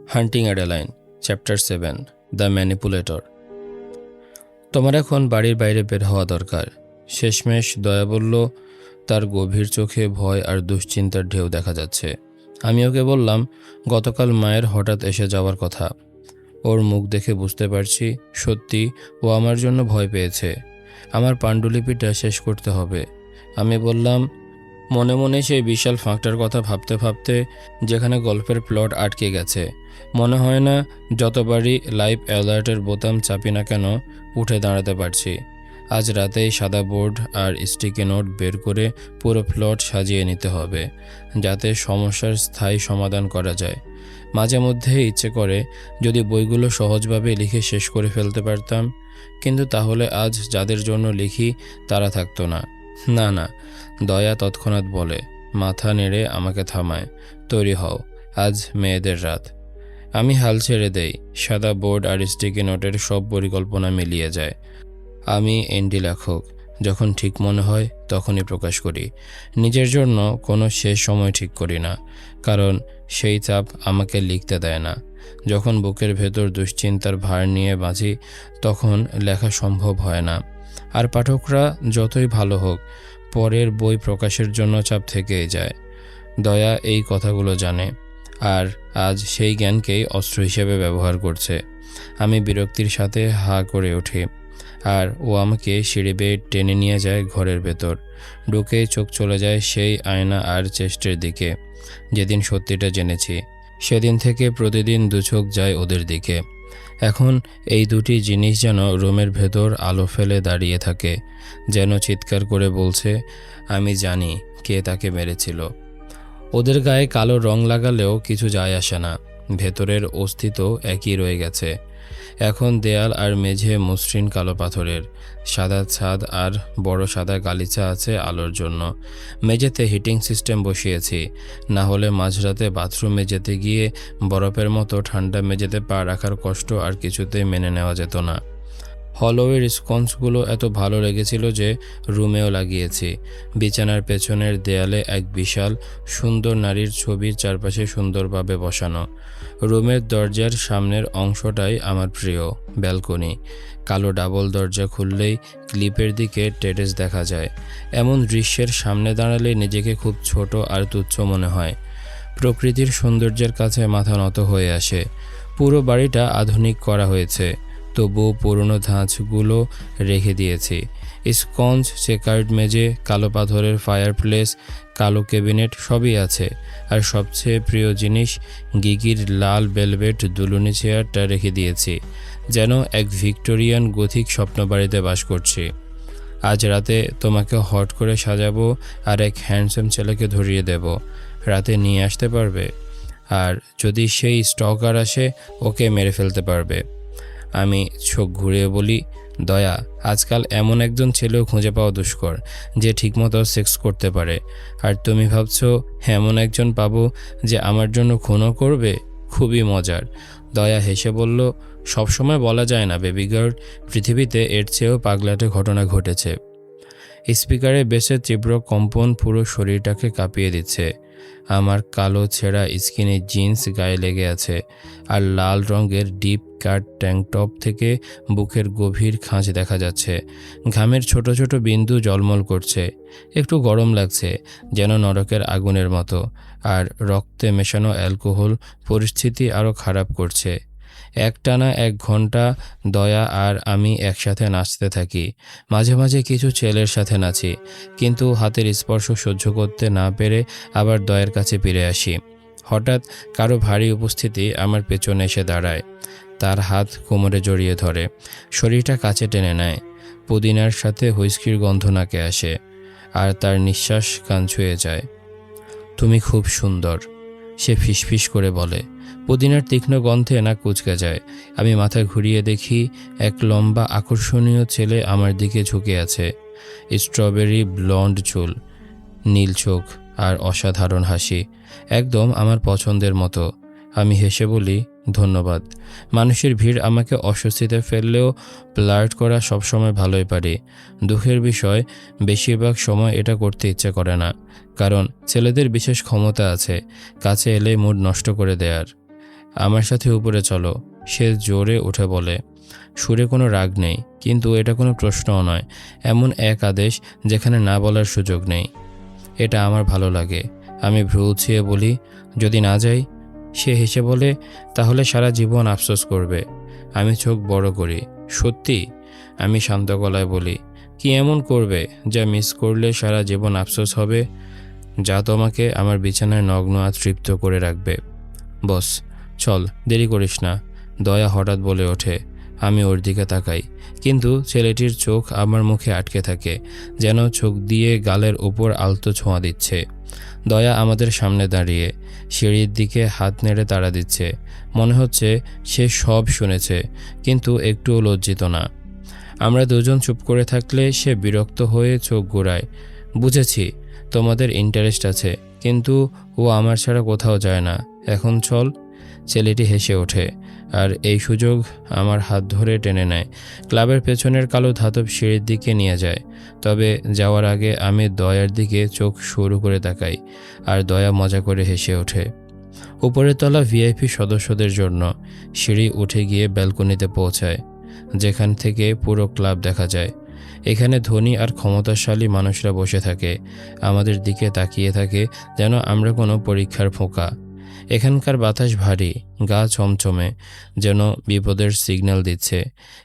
Hunting Adeline chapter 7 the manipulator. তোমার এখন বাড়ির বাইরে বের হওয়া দরকার। শেষমেশ দয়া বলল। তার গভীর চোখে ভয় আর দুশ্চিন্তার ঢেউ দেখা যাচ্ছে। আমি ওকে বললাম, গতকাল মায়ের হঠাৎ এসে যাওয়ার কথা। ওর মুখ দেখে বুঝতে পারছি সত্যি ও আমার জন্য ভয় পেয়েছে। আমার পাণ্ডুলিপিটা শেষ করতে হবে। আমি বললাম, মনে মনে সেই বিশাল ফাঁকটার কথা ভাবতে ভাবতে যেখানে গল্পের প্লট আটকে গেছে। মনে হয় না যতবারই লাইভ অ্যালার্টের বোতাম চাপি না কেন উঠে দাঁড়াতে পারছি। আজ রাতেই সাদা বোর্ড আর স্টিকি নোট বের করে পুরো প্লট সাজিয়ে নিতে হবে, যাতে সমস্যার স্থায়ী সমাধান করা যায়। মাঝে মধ্যে ইচ্ছে করে যদি বইগুলো সহজভাবে লিখে শেষ করে ফেলতে পারতাম, কিন্তু তাহলে আজ যাদের জন্য লিখি তারা থাকতো না। না না, দয়া তৎক্ষণাৎ বলে, মাথা নেড়ে আমাকে থামায়, তৈরি হও, আজ মেয়েদের রাত। আমি হাল ছেড়ে দেই। সাদা বোর্ড আর স্টিকি নোটের সব পরিকল্পনা মিলিয়ে যায়। আমি এন্ডি লেখক, যখন ঠিক মনে হয় তখনই প্রকাশ করি। নিজের জন্য কোনো শেষ সময় ঠিক করি না, কারণ সেই চাপ আমাকে লিখতে দেয় না। যখন বুকের ভেতর দুশ্চিন্তার ভার নিয়ে বাঁচি তখন লেখা সম্ভব হয় না। আর পাঠকরা যতই ভালো হোক, পরের বই প্রকাশের জন্য চাপ থেকেই যায়। দয়া এই কথাগুলো জানে, আর আজ সেই জ্ঞানকেই অস্ত্র হিসেবে ব্যবহার করছে। আমি বিরক্তির সাথে হা করে উঠি, আর ও আমাকে সিঁড়ি বেয়ে টেনে নিয়ে যায় ঘরের ভেতর। ঢুকেই চোখ চলে যায় সেই আয়না আর চেস্টের দিকে। যেদিন সত্যিটা জেনেছি সেদিন থেকে প্রতিদিন দু চোখ যায় ওদের দিকে। এখন এই দুটি জিনিস যেন রুমের ভেতর আলো ফেলে দাঁড়িয়ে থাকে, যেন চিৎকার করে বলছে, আমি জানি কে তাকে মেরেছিল। ওদের গায়ে কালো রং লাগালেও কিছু যায় আসে না, ভেতরের অস্তিত্ব একই রয়ে গেছে। এখন দেয়াল আর মেঝে মসৃণ কালো পাথরের, সাদা ছাদ আর বড় সাদা গালিচা আছে আলোর জন্য। মেঝেতে হিটিং সিস্টেম বসিয়েছি, না হলে মাঝরাতে বাথরুমে যেতে গিয়ে বরফের মতো ঠান্ডা মেঝেতে পা রাখার কষ্ট আর কিছুতেই মেনে নেওয়া যেত না। হলোয়ের স্কন্সগুলো এত ভালো লেগেছিল যে রুমেও লাগিয়েছি। বিছানার পেছনের দেয়ালে এক বিশাল সুন্দর নারীর ছবির চারপাশে সুন্দরভাবে বসানো। রুমের দরজার সামনের অংশটাই আমার প্রিয়, ব্যালকনি। কালো ডাবল দরজা খুললেই ক্লিপের দিকে টেরেস দেখা যায়। এমন দৃশ্যের সামনে দাঁড়ালে নিজেকে খুব ছোট আর তুচ্ছ মনে হয়। প্রকৃতির সৌন্দর্যের কাছে মাথা নত হয়ে আসে। পুরো বাড়িটা আধুনিক করা হয়েছে, তবুও পুরনো ধাঁচগুলো রেখে দিয়েছি। স্কঞ্জ, চেকার্ড মেঝে, কালো পাথরের ফায়ারপ্লেস, কালো ক্যাবিনেট সবই আছে। আর সবচেয়ে প্রিয় জিনিস, গিগির লাল ভেলভেট দুলুনি চেয়ারটা রেখে দিয়েছি, যেন এক ভিক্টোরিয়ান গথিক স্বপ্নবাড়িতে বাস করছি। আজ রাতে তোমাকে হট করে সাজাবো আর এক হ্যান্ডসাম ছেলেকে ধরিয়ে দেব। রাতে নিয়ে আসতে পারবে? আর যদি সেই স্টকার আসে, ওকে মেরে ফেলতে পারবে। আমি চোখ ঘুরিয়ে বলি, দয়া, আজকাল এমন একজন ছেলেও খুঁজে পাওয়া দুষ্কর যে ঠিকমতো সেক্স করতে পারে। আর তুমি ভাবছো এমন একজন পাবো যে আমার জন্য খুনও করবে? খুবই মজার। দয়া হেসে বলল, সবসময় বলা যায় না বেবি গার্ল, পৃথিবীতে এর চেয়েও পাগলাটে ঘটনা ঘটেছে। স্পিকারে বেসের তীব্র কম্পন পুরো শরীরটাকে কাঁপিয়ে দিচ্ছে। আমার কালো ছেঁড়া স্কিনি জিন্স গায়ে লেগে আছে, আর লাল রঙের ডিপ কাট ট্যাঙ্ক টপ থেকে বুকের গভীর খাঁজ দেখা যাচ্ছে। ঘামের ছোট ছোট বিন্দু জলমল করছে। একটু গরম লাগছে, যেন নরকের আগুনের মতো। আর রক্তে মেশানো অ্যালকোহল পরিস্থিতি আরও খারাপ করছে। একটানা 1 ঘন্টা দয়া আর আমি একসাথে নাচতে থাকি। মাঝে মাঝে কিছু ছেলের সাথে নাচি, কিন্তু হাতের স্পর্শ সহ্য করতে না পেরে আবার দয়ার কাছে ফিরে আসি। হঠাৎ কারো ভারী উপস্থিতি আমার পেছনে এসে দাঁড়ায়। তার হাত কোমরে জড়িয়ে ধরে, শরীরটা কাছে টেনে নেয়। পুদিনার সাথে হুইস্কির গন্ধ নাকে আসে, আর তার নিঃশ্বাস কান ছুঁয়ে যায়। তুমি খুব সুন্দর, সে ফিসফিস করে বলে। পুদিনার তীক্ষ্ণ গন্ধে নাক কুঁচকে যায়। আমি মাথা ঘুরিয়ে দেখি এক লম্বা আকর্ষণীয় ছেলে আমার দিকে ঝুঁকে আছে। স্ট্রবেরি ব্লন্ড চুল, নীল চোখ আর অসাধারণ হাসি, একদম আমার পছন্দের মতো। আমি হেসে বলি, ধন্যবাদ। মানুষের ভিড় আমাকে অস্বস্তিতে ফেললেও ফ্লার্ট করা সবসময় ভালোই পারি। দুঃখের বিষয়, বেশিরভাগ সময় এটা করতে ইচ্ছে করে না, কারণ ছেলেদের বিশেষ ক্ষমতা আছে কাছে এলে মুড নষ্ট করে দেয়ার। আমার সাথে উপরে চলো। সে জোরে উঠে বলে। সুরে কোনো রাগ নেই, কিন্তু এটা কোনো প্রশ্নও নয়। এমন এক আদেশ যেখানে না বলার সুযোগ নেই। এটা আমার ভালো লাগে। আমি ভ্রু উঁচিয়ে বলি, যদি না যাই? সে হেসে বলে, তাহলে সারা জীবন আফসোস করবে। আমি চোখ বড় করি। সত্যি? আমি শান্ত গলায় বলি, কি এমন করবে যা মিস করলে সারা জীবন আফসোস হবে? যা তোমাকে আমার বিছানায় নগ্ন আর তৃপ্ত করে রাখবে। বস, চল, দেরি করিস না। দয়া হঠাৎ বলে ওঠে। আমি ওর দিকে তাকাই, কিন্তু ছেলেটির চোখ আমার মুখে আটকে থাকে, যেন চোখ দিয়ে গালের উপর আলতো ছোঁয়া দিচ্ছে। দয়া আমাদের সামনে দাঁড়িয়ে সিঁড়ির দিকে হাত নেড়ে তাড়া দিচ্ছে। মনে হচ্ছে সে সব শুনেছে, কিন্তু একটুও লজ্জিত না। আমরা দুজন চুপ করে থাকলে সে বিরক্ত হয়ে চোখ ঘোরায়। বুঝেছি, তোমাদের ইন্টারেস্ট আছে, কিন্তু ও আমার ছাড়া কোথাও যায় না। এখন চল। ছেলেটি হেসে ওঠে আর এই সুযোগ আমার হাত ধরে টেনে নেয়। ক্লাবের পেছনের কালো ধাতব সিঁড়ির দিকে নিয়ে যায়। তবে যাওয়ার আগে আমি দয়ার দিকে চোখ শুরু করে তাকাই, আর দয়া মজা করে হেসে ওঠে। উপরের তলা ভিআইপি সদস্যদের জন্য। সিঁড়ি উঠে গিয়ে ব্যালকনিতে পৌঁছায়, যেখান থেকে পুরো ক্লাব দেখা যায়। এখানে ধনী আর ক্ষমতাশালী মানুষরা বসে থাকে, আমাদের দিকে তাকিয়ে থাকে যেন আমরা কোনো পরীক্ষার ফোঁকা। এখানকার বাতাস ভারী, গা চমচমে, যেন বিপদের সিগন্যাল দিচ্ছে।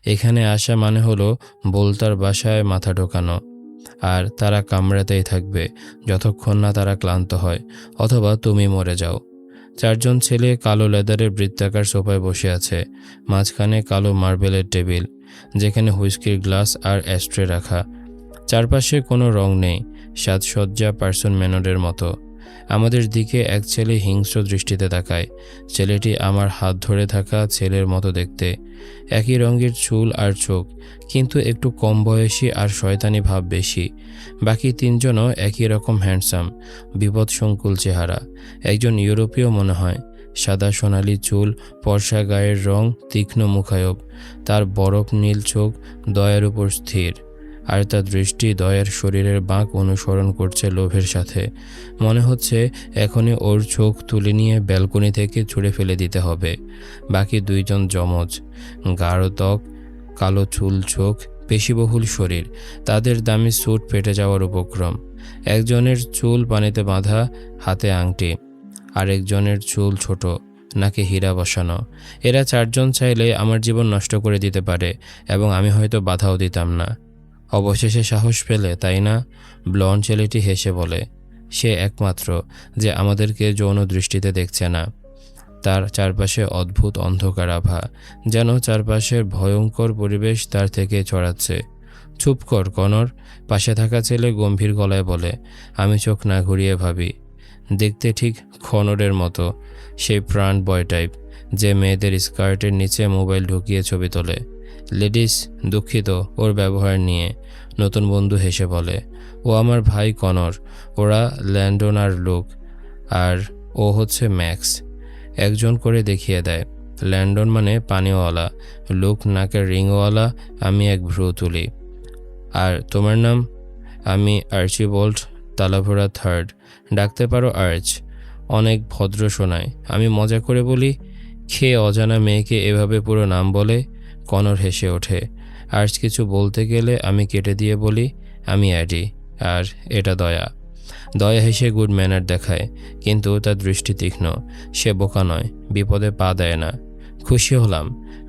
এখানে আসা মানে হলো বোলতার বাসায় মাথা ঢোকানো, আর তারা কামড়াতেই থাকবে যতক্ষণ না তারা ক্লান্ত হয়, অথবা তুমি মরে যাও। চারজন ছেলে কালো লেদারের বৃত্তাকার সোফায় বসে আছে। মাঝখানে কালো মার্বেলের টেবিল, যেখানে হুইস্কির গ্লাস আর অ্যাস্ট্রে রাখা। চারপাশে কোনো রং নেই, সাজসজ্জা পার্সন ম্যানরের মতো। আমাদের দিকে এক ছেলে হিংস্র দৃষ্টিতে তাকায়। ছেলেটি আমার হাত ধরে থাকা ছেলের মতো দেখতে, একই রঙের চুল আর চোখ, কিন্তু একটু কম বয়সী আর শয়তানি ভাব বেশি। বাকি তিনজনও একই রকম হ্যান্ডসাম, বিপদসংকুল চেহারা। একজন ইউরোপীয় মনে হয়, সাদা সোনালি চুল, ফর্সা গায়ের রং, তীক্ষ্ণ মুখায়ব। তার বরফ নীল চোখ দয়ার উপর স্থির, আর তার দৃষ্টি দয়ার শরীরের বাঁক অনুসরণ করছে লোভের সাথে। মনে হচ্ছে এখনই ওর চোখ তুলে নিয়ে ব্যালকনি থেকে ছুঁড়ে ফেলে দিতে হবে। বাকি দুইজন যমজ, গাঢ় ত্বক, কালো চুল, চোখ, পেশিবহুল শরীর। তাদের দামি স্যুট ফেটে যাওয়ার উপক্রম। একজনের চুল পানিতে বাঁধা, হাতে আংটি, আরেকজনের চুল ছোট, নাকি হীরা বসানো। এরা চারজন চাইলে আমার জীবন নষ্ট করে দিতে পারে, এবং আমি হয়তো বাধাও দিতাম না। অবশেষে সাহস পেলে, তাই না? ব্লন্ড ছেলেটি হেসে বলে। সে একমাত্র যে আমাদেরকে যৌন দৃষ্টিতে দেখছে না। তার চারপাশে অদ্ভুত অন্ধকার আভা, যেন চারপাশের ভয়ঙ্কর পরিবেশ তার থেকে ছড়াচ্ছে। চুপ কর, কনর, পাশে থাকা ছেলে গম্ভীর গলায় বলে। আমি চোখ না ঘুরিয়ে ভাবি, দেখতে ঠিক কনরের মতো, সেই প্রাণ বয় টাইপ, যে মেয়েদের স্কার্টের নিচে মোবাইল ঢুকিয়ে ছবি তোলে। লেডিস, দুঃখিত ওর ব্যবহার নিয়ে, নতুন বন্ধু হেসে বলে। ও আমার ভাই কনর। ওরা ল্যান্ডন আর লুক, আর ও হচ্ছে ম্যাক্স। একজন করে দেখিয়ে দেয়। ল্যান্ডন মানে পানিওয়ালা, লুক নাকের রিংওয়ালা। আমি এক ভ্রু তুলি। আর তোমার নাম? আমি আর্চিবোল্ড তালাভরা থার্ড, ডাকতে পারো আর্চ। অনেক ভদ্র শোনায়। আমি মজা করে বলি, খেয়ে অজানা মেয়েকে এভাবে পুরো নাম বলে? কনর হেসে ওঠে। আর্চ কিছু বলতে গেলে আমি কেটে দিয়ে বলি, আমি অ্যাডি, আর এটা দয়া। দয়া হেসে গুড ম্যানার দেখায়, কিন্তু তার দৃষ্টি তীক্ষ্ণ। সে বোকা নয়, বিপদে পা দেয় না। খুশি হলাম,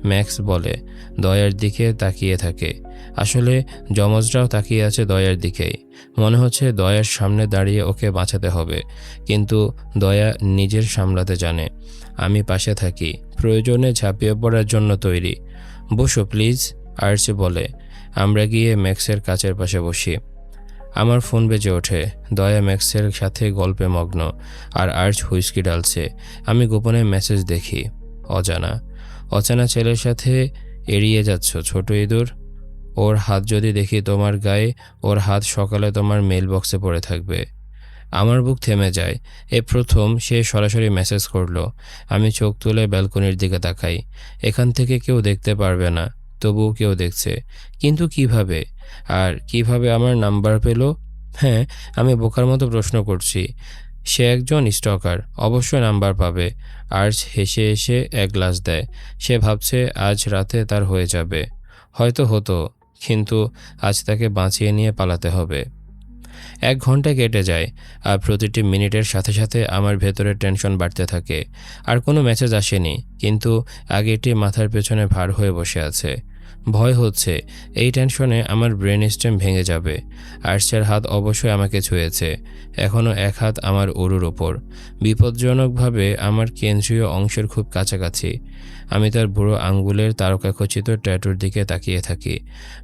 ম্যাক্স বলে, দয়ার দিকে তাকিয়ে থাকে। আসলে যমজরাও তাকিয়ে আছে দয়ার দিকেই। মনে হচ্ছে দয়ার সামনে দাঁড়িয়ে ওকে বাঁচাতে হবে, কিন্তু দয়া নিজের সামলাতে জানে। আমি পাশে থাকি, প্রয়োজনে ঝাঁপিয়ে পড়ার জন্য তৈরি। বসো প্লিজ, আর্চ বলে। আমরা গিয়ে ম্যাক্সের কাছের পাশে বসি। আমার ফোন বেজে ওঠে। দয়া ম্যাক্সের সাথে গল্পে মগ্ন, আর আর্চ হুইস্কি ডালছে। আমি গোপনে মেসেজ দেখি। অজানা ছেলের সাথে এড়িয়ে যাচ্ছ ছোট ইঁদুর। ওর হাত যদি দেখি তোমার গায়ে, ওর হাত সকালে তোমার মেল বক্সে পড়ে থাকবে। আমার বুক থেমে যায়। এ প্রথম সে সরাসরি মেসেজ করলো। আমি চোখ তুলে ব্যালকনির দিকে তাকাই। এখান থেকে কেউ দেখতে পারবে না, তবুও কেউ দেখছে। কিন্তু কিভাবে? আর কিভাবে আমার নাম্বার পেল? হ্যাঁ, আমি বোকার মতো প্রশ্ন করছি। সে একজন স্টকার, অবশ্যই নাম্বার পাবে। আর্চ হেসে এসে এক গ্লাস দেয়। সে ভাবছে আজ রাতে তার হয়ে যাবে। হয়তো হতো, কিন্তু আজ তাকে বাঁচিয়ে নিয়ে পালাতে হবে। 1 ঘন্টা কেটে যায়, আর প্রতিটি মিনিটের সাথে সাথে আমার ভেতরের টেনশন বাড়তে থাকে। আর কোনো মেসেজ আসেনি, কিন্তু আগেরটি মাথার পেছনে ভার হয়ে বসে আছে। ভয় হচ্ছে এই টেনশনে আমার ব্রেন স্টেম ভেঙে যাবে। আর্চের হাত অবশ্যই আমাকে ছুঁয়েছে, এখনও এক হাত আমার উরুর ওপর, বিপজ্জনকভাবে আমার কেন্দ্রীয় অংশের খুব কাছাকাছি। আমি তার বুড়ো আঙ্গুলের তারকাখচিত ট্যাটুর দিকে তাকিয়ে থাকি।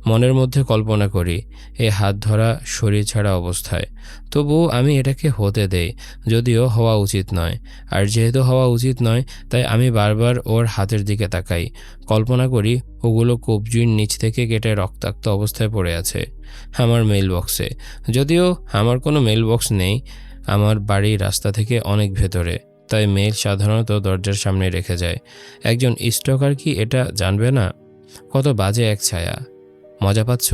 মনের মধ্যে কল্পনা করি এই হাত ধরা শরীর ছাড়া অবস্থায়। তবুও আমি এটাকে হতে দেই, যদিও হওয়া উচিত নয়। আর যেহেতু হওয়া উচিত নয়, তাই আমি বারবার ওর হাতের দিকে তাকাই। কল্পনা করি ওগুলো কবজির নিচ থেকে কেটে রক্তাক্ত অবস্থায় পড়ে আছে আমার মেইল বক্সে। যদিও আমার কোনো মেইল বক্স নেই, আমার বাড়ি রাস্তা থেকে অনেক ভেতরে, তাই মেইল সাধারণত দরজার সামনে রেখে যায়। একজন স্টকার কি এটা জানবে না? কত বাজে এক ছায়া। মজা পাচ্ছ?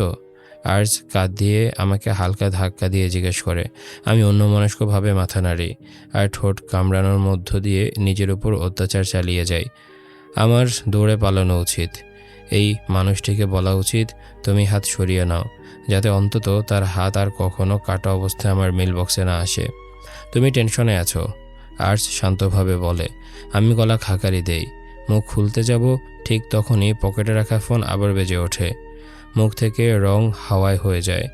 আর্জ কাঁধ দিয়ে আমাকে হালকা ধাক্কা দিয়ে জিজ্ঞেস করে। আমি অন্যমনস্কভাবে মাথা নাড়ি, আর ঠোঁট কামড়ানোর মধ্য দিয়ে নিজের উপর অত্যাচার চালিয়ে যাই। আমার দৌড়ে পালানো উচিত। এই মানুষটিকে বলা উচিত, তুমি হাত সরিয়ে নাও, যাতে অন্তত তার হাত আর কখনো কাটা অবস্থায় আমার মেল বক্সে না আসে। তুমি টেনশনে আছো, আর্চ শান্তভাবে বলে। আমি গলা খাকারি দেই। মুখ খুলতে যাব, ঠিক তখনই পকেটে রাখা ফোন আবার বেজে ওঠে। মুখ থেকে রং হাওয়ায় হয়ে যায়।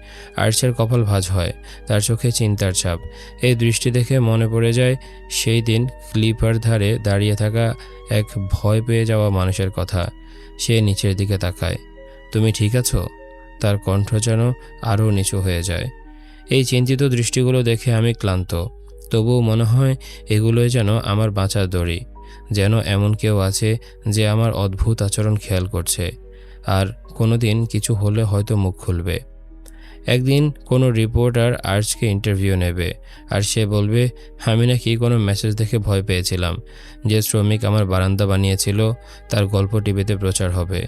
আর্চের কপাল ভাঁজ হয়, তার চোখে চিন্তার ছাপ। এই দৃষ্টি দেখে মনে পড়ে যায় সেই দিন ক্লিপার ধারে দাঁড়িয়ে থাকা এক ভয় পেয়ে যাওয়া মানুষের কথা। সে নিচের দিকে তাকায়। তুমি ঠিক আছো? তার কণ্ঠ যেন আরও নিচু হয়ে যায়। এই চিন্তিত দৃষ্টিগুলো দেখে আমি ক্লান্ত, তবুও মনে হয় এগুলোই যেন আমার বাঁচার দড়ি। যেন এমন কেউ আছে যে আমার অদ্ভুত আচরণ খেয়াল করছে, আর কোনো দিন কিছু হলে হয়তো মুখ খুলবে। একদিন কোনো রিপোর্টার আর্চকে ইন্টারভিউ নেবে, আর সে বলবে আমি নাকি কোনো মেসেজ দেখে ভয় পেয়েছিলাম। যে শ্রমিক আমার বারান্দা বানিয়েছিল তার গল্প টিভিতে প্রচার হবে।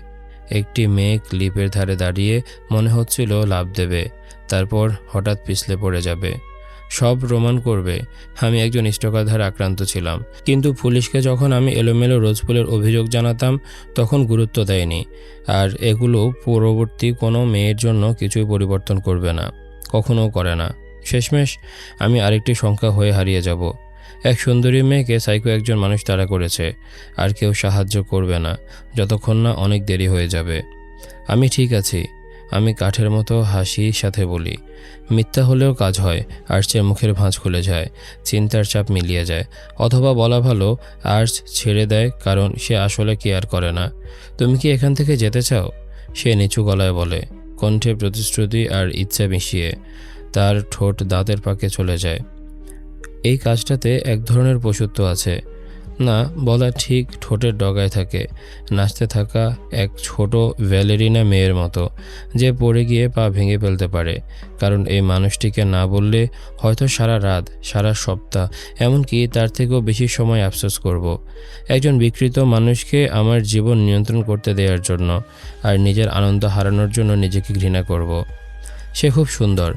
একটি মেয়ে ক্লিপের ধারে দাঁড়িয়ে মনে হচ্ছিল লাফ দেবে, তারপর হঠাৎ পিছলে পড়ে যাবে। সব প্রমাণ করবে আমি একজন স্টকার দ্বারা আক্রান্ত ছিলাম। কিন্তু পুলিশকে যখন আমি এলোমেলো রোজপুলের অভিযোগ জানাতাম, তখন গুরুত্ব দেয়নি। আর এগুলো পরবর্তী কোনো মেয়ের জন্য কিছুই পরিবর্তন করবে না, কখনও করে না। শেষমেশ আমি আরেকটি সংখ্যা হয়ে হারিয়ে যাব। এক সুন্দরী মেয়েকে সাইকো একজন মানুষ তাড়া করেছে, আর কেউ সাহায্য করবে না যতক্ষণ না অনেক দেরি হয়ে যাবে। আমি ঠিক আছি, আমি কাঠের মতো হাসির সাথে বলি। মিথ্যা হলেও কাজ হয়। আর্চের মুখের ভাঁজ খুলে যায়, চিন্তার চাপ মিলিয়ে যায়। অথবা বলা ভালো, আর্চ ছেড়ে দেয়, কারণ সে আসলে কেয়ার করে না। তুমি কি এখান থেকে যেতে চাও? সে নিচু গলায় বলে, কণ্ঠে প্রতিশ্রুতি আর ইচ্ছা মিশিয়ে। তার ঠোঁট দাঁতের পাকে চলে যায়। এই কাজটাতে এক ধরনের পশুত্ব আছে। না বলা ঠিক, ঠোঁটের ডগায় থাকে। নাচতে থাকা এক ছোট ভ্যালেরিনা মেয়ের মতো, যে পড়ে গিয়ে পা ভেঙে ফেলতে পারে। কারণ এই মানুষটিকে না বললে হয়তো সারা রাত, সারা সপ্তাহ, এমনকি তার থেকেও বেশি সময় আফসোস করব। একজন বিকৃত মানুষকে আমার জীবন নিয়ন্ত্রণ করতে দেওয়ার জন্য, আর নিজের আনন্দ হারানোর জন্য নিজেকে ঘৃণা করব। সে খুব সুন্দর।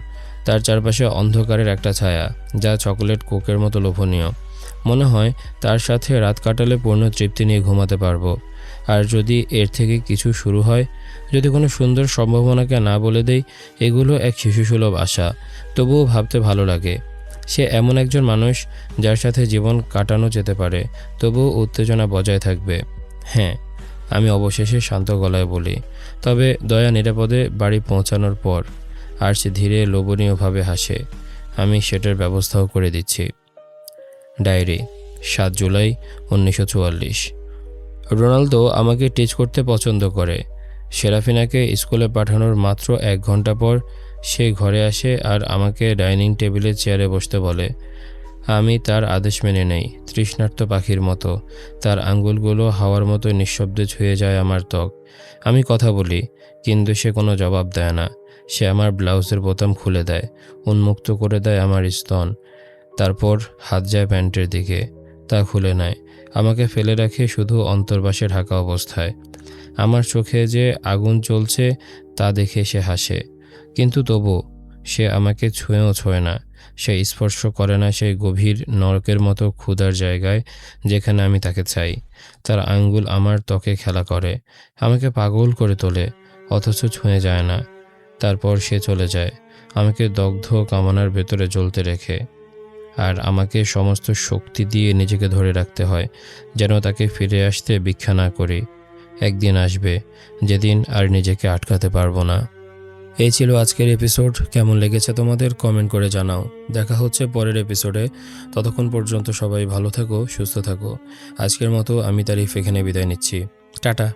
তার চারপাশে অন্ধকারের একটা ছায়া, যা চকোলেট কোকের মতো লোভনীয়। মনে হয় তার সাথে রাত কাটালে পূর্ণ তৃপ্তি নিয়ে ঘুমাতে পারবো। আর যদি এর থেকে কিছু শুরু হয়, যদি কোনো সুন্দর সম্ভাবনাকে না বলে দেই, এগুলো এক শিশুসুলভ আশা, তবুও ভাবতে ভালো লাগে। সে এমন একজন মানুষ যার সাথে জীবন কাটানো যেতে পারে, তবুও উত্তেজনা বজায় থাকবে। হ্যাঁ, আমি অবশেষে শান্ত গলায় বলি। তবে দয়া নিরাপদে বাড়ি পৌঁছানোর পর। আর সে ধীরে লোভনীয়ভাবে হাসে। আমি সেটার ব্যবস্থাও করে দিচ্ছি। ডায়েরি, 7 জুলাই 1944। রোনালদো আমাকে টিচ করতে পছন্দ করে। সেরাফিনাকে স্কুলে পাঠানোর মাত্র 1 ঘন্টা পর সে ঘরে আসে আর আমাকে ডাইনিং টেবিলের চেয়ারে বসতে বলে। আমি তার আদেশ মেনে নেই, তৃষ্ণার্ত পাখির মতো। তার আঙ্গুলগুলো হাওয়ার মতো নিঃশব্দে ছুঁয়ে যায় আমার ত্বক। আমি কথা বলি, কিন্তু সে কোনো জবাব দেয় না। সে আমার ব্লাউজের বোতাম খুলে দেয়, উন্মুক্ত করে দেয় আমার স্তন। তারপর হাত যায় প্যান্টের দিকে, তা খুলে নেয়, আমাকে ফেলে রাখে শুধু অন্তর্বাসে ঢাকা অবস্থায়। আমার চোখে যে আগুন জ্বলছে তা দেখে সে হাসে, কিন্তু তবু সে আমাকে ছুঁয়েও ছোঁয় না, সে স্পর্শ করে না সেই গভীর নরকের মতো ক্ষুধার জায়গায় যেখানে আমি তাকে চাই। তার আঙ্গুল আমার ত্বকে খেলা করে, আমাকে পাগল করে তোলে, অথচ ছুঁয়ে যায় না। তারপর সে চলে যায়, আমাকে দগ্ধ কামনার ভেতরে জ্বলতে রেখে। আর আমাকে সমস্ত শক্তি দিয়ে নিজেকে ধরে রাখতে হয়, যেন তাকে ফিরে আসতে ভিক্ষা না করি। একদিন আসবে যেদিন আর নিজেকে আটকাতে পারবো না। এই ছিল আজকের এপিসোড। কেমন লেগেছে তোমাদের কমেন্ট করে জানাও। দেখা হচ্ছে পরের এপিসোডে। ততক্ষণ পর্যন্ত সবাই ভালো থাকো, সুস্থ থাকো। আজকের মতো আমি তারিফ এখানে বিদায় নিচ্ছি। টাটা।